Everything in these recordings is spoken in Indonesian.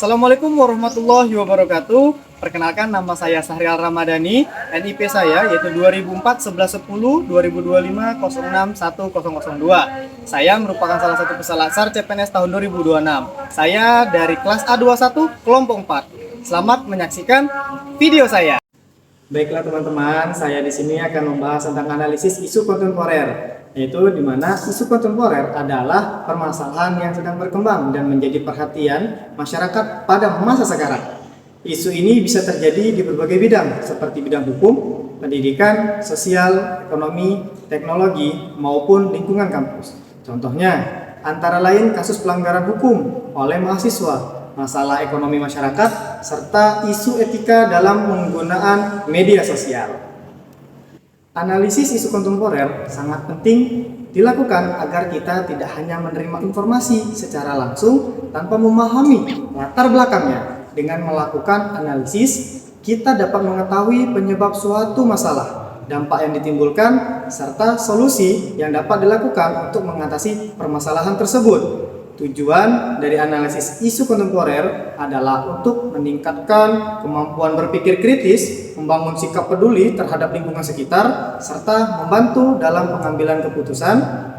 Assalamualaikum warahmatullahi wabarakatuh. Perkenalkan, nama saya Sahrial Ramadhani. NIP saya yaitu 2004 1110 2025 06 1002. Saya merupakan salah satu peserta CPNS tahun 2026. Saya dari kelas A21 kelompok 4. Selamat menyaksikan video saya. Baiklah teman-teman, saya di sini akan membahas tentang analisis isu kontemporer, yaitu di mana isu kontemporer adalah permasalahan yang sedang berkembang dan menjadi perhatian masyarakat pada masa sekarang. Isu ini bisa terjadi di berbagai bidang, seperti bidang hukum, pendidikan, sosial, ekonomi, teknologi, maupun lingkungan kampus. Contohnya, antara lain kasus pelanggaran hukum oleh mahasiswa, masalah ekonomi masyarakat, serta isu etika dalam penggunaan media sosial. Analisis isu kontemporer sangat penting dilakukan agar kita tidak hanya menerima informasi secara langsung tanpa memahami latar belakangnya. Dengan melakukan analisis, kita dapat mengetahui penyebab suatu masalah, dampak yang ditimbulkan, serta solusi yang dapat dilakukan untuk mengatasi permasalahan tersebut. Tujuan dari analisis isu kontemporer adalah untuk meningkatkan kemampuan berpikir kritis, membangun sikap peduli terhadap lingkungan sekitar, serta membantu dalam pengambilan keputusan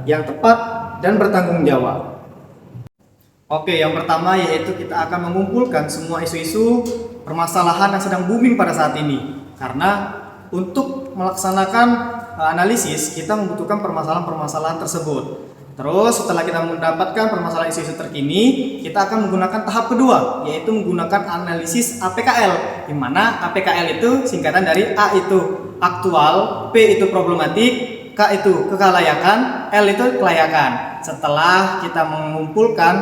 yang tepat dan bertanggung jawab. Oke, yang pertama yaitu kita akan mengumpulkan semua isu-isu permasalahan yang sedang booming pada saat ini. Karena untuk melaksanakan analisis, kita membutuhkan permasalahan-permasalahan tersebut. Terus setelah kita mendapatkan permasalahan isu-isu terkini, kita akan menggunakan tahap kedua, yaitu menggunakan analisis APKL, di mana APKL itu singkatan dari A itu aktual, P itu problematik, K itu kekalayakan, L itu kelayakan. Setelah kita mengumpulkan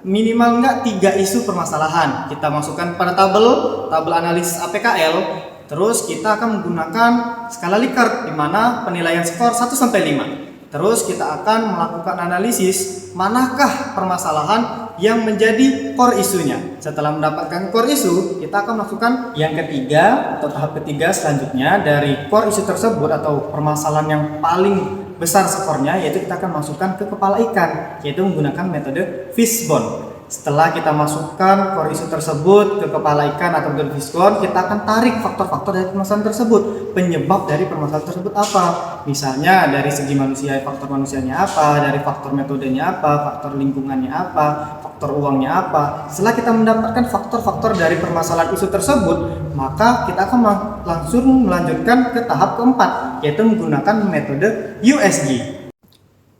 minimal 3 isu permasalahan, kita masukkan pada tabel analisis APKL. Terus kita akan menggunakan skala Likert, di mana penilaian skor 1 sampai 5. Terus kita akan melakukan analisis manakah permasalahan yang menjadi core isunya. Setelah mendapatkan core isu, kita akan masukkan yang ketiga atau tahap ketiga selanjutnya dari core isu tersebut atau permasalahan yang paling besar skornya, yaitu kita akan masukkan ke kepala ikan, yaitu menggunakan metode fishbone. Setelah kita masukkan core isu tersebut ke kepala ikan atau metode fishbone, kita akan tarik faktor-faktor dari permasalahan tersebut. Penyebab dari permasalahan tersebut apa? Misalnya dari segi manusia, faktor manusianya apa, dari faktor metodenya apa, faktor lingkungannya apa, faktor uangnya apa. Setelah kita mendapatkan faktor-faktor dari permasalahan isu tersebut, maka kita akan langsung melanjutkan ke tahap keempat, yaitu menggunakan metode USG.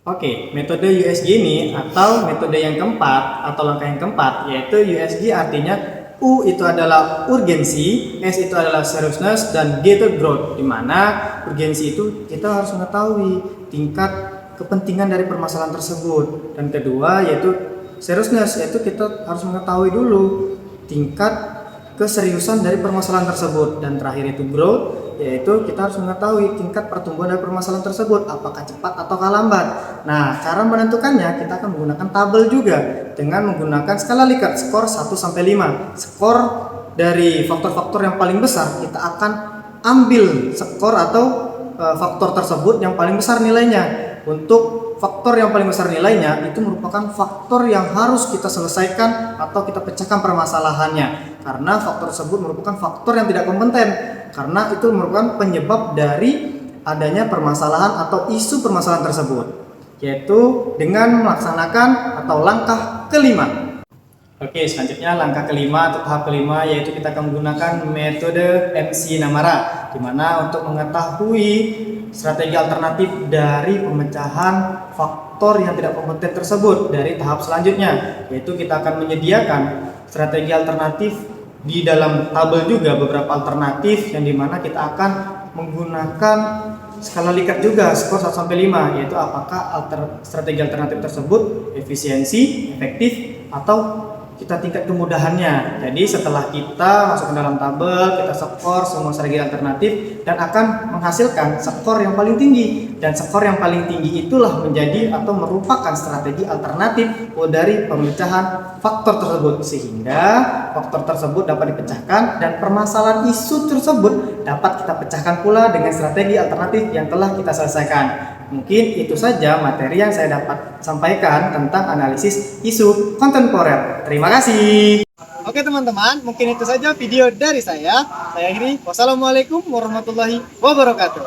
Oke, metode USG ini atau metode yang keempat atau langkah yang keempat, yaitu USG artinya U itu adalah urgensi, S itu adalah seriousness, dan G itu growth. Di mana urgensi itu kita harus mengetahui tingkat kepentingan dari permasalahan tersebut, dan kedua yaitu seriousness, yaitu kita harus mengetahui dulu tingkat keseriusan dari permasalahan tersebut, dan terakhir itu growth, yaitu kita harus mengetahui tingkat pertumbuhan dari permasalahan tersebut, apakah cepat atau lambat. Nah, cara menentukannya kita akan menggunakan tabel juga dengan menggunakan skala Likert, skor 1 sampai 5. Skor dari faktor-faktor yang paling besar, kita akan ambil skor atau faktor tersebut yang paling besar nilainya. Untuk faktor yang paling besar nilainya itu merupakan faktor yang harus kita selesaikan atau kita pecahkan permasalahannya, karena faktor tersebut merupakan faktor yang tidak kompeten, karena itu merupakan penyebab dari adanya permasalahan atau isu permasalahan tersebut, yaitu dengan melaksanakan atau langkah kelima. Oke, selanjutnya langkah kelima atau tahap kelima, yaitu kita akan menggunakan metode MC Namara, di mana untuk mengetahui strategi alternatif dari pemecahan faktor yang tidak kompeten tersebut dari tahap selanjutnya, yaitu kita akan menyediakan strategi alternatif di dalam tabel juga beberapa alternatif, yang dimana kita akan menggunakan skala Likert juga skor 1 sampai 5, yaitu apakah strategi alternatif tersebut efisiensi, efektif, atau kita tingkat kemudahannya. Jadi setelah kita masuk ke dalam tabel, kita skor semua strategi alternatif dan akan menghasilkan skor yang paling tinggi, dan skor yang paling tinggi itulah menjadi atau merupakan strategi alternatif dari pemecahan faktor tersebut, sehingga faktor tersebut dapat dipecahkan dan permasalahan isu tersebut dapat kita pecahkan pula dengan strategi alternatif yang telah kita selesaikan. Mungkin itu saja materi yang saya dapat sampaikan tentang analisis isu kontemporer. Terima kasih. Oke teman-teman, mungkin itu saja video dari saya. Saya akhiri. Wassalamualaikum warahmatullahi wabarakatuh.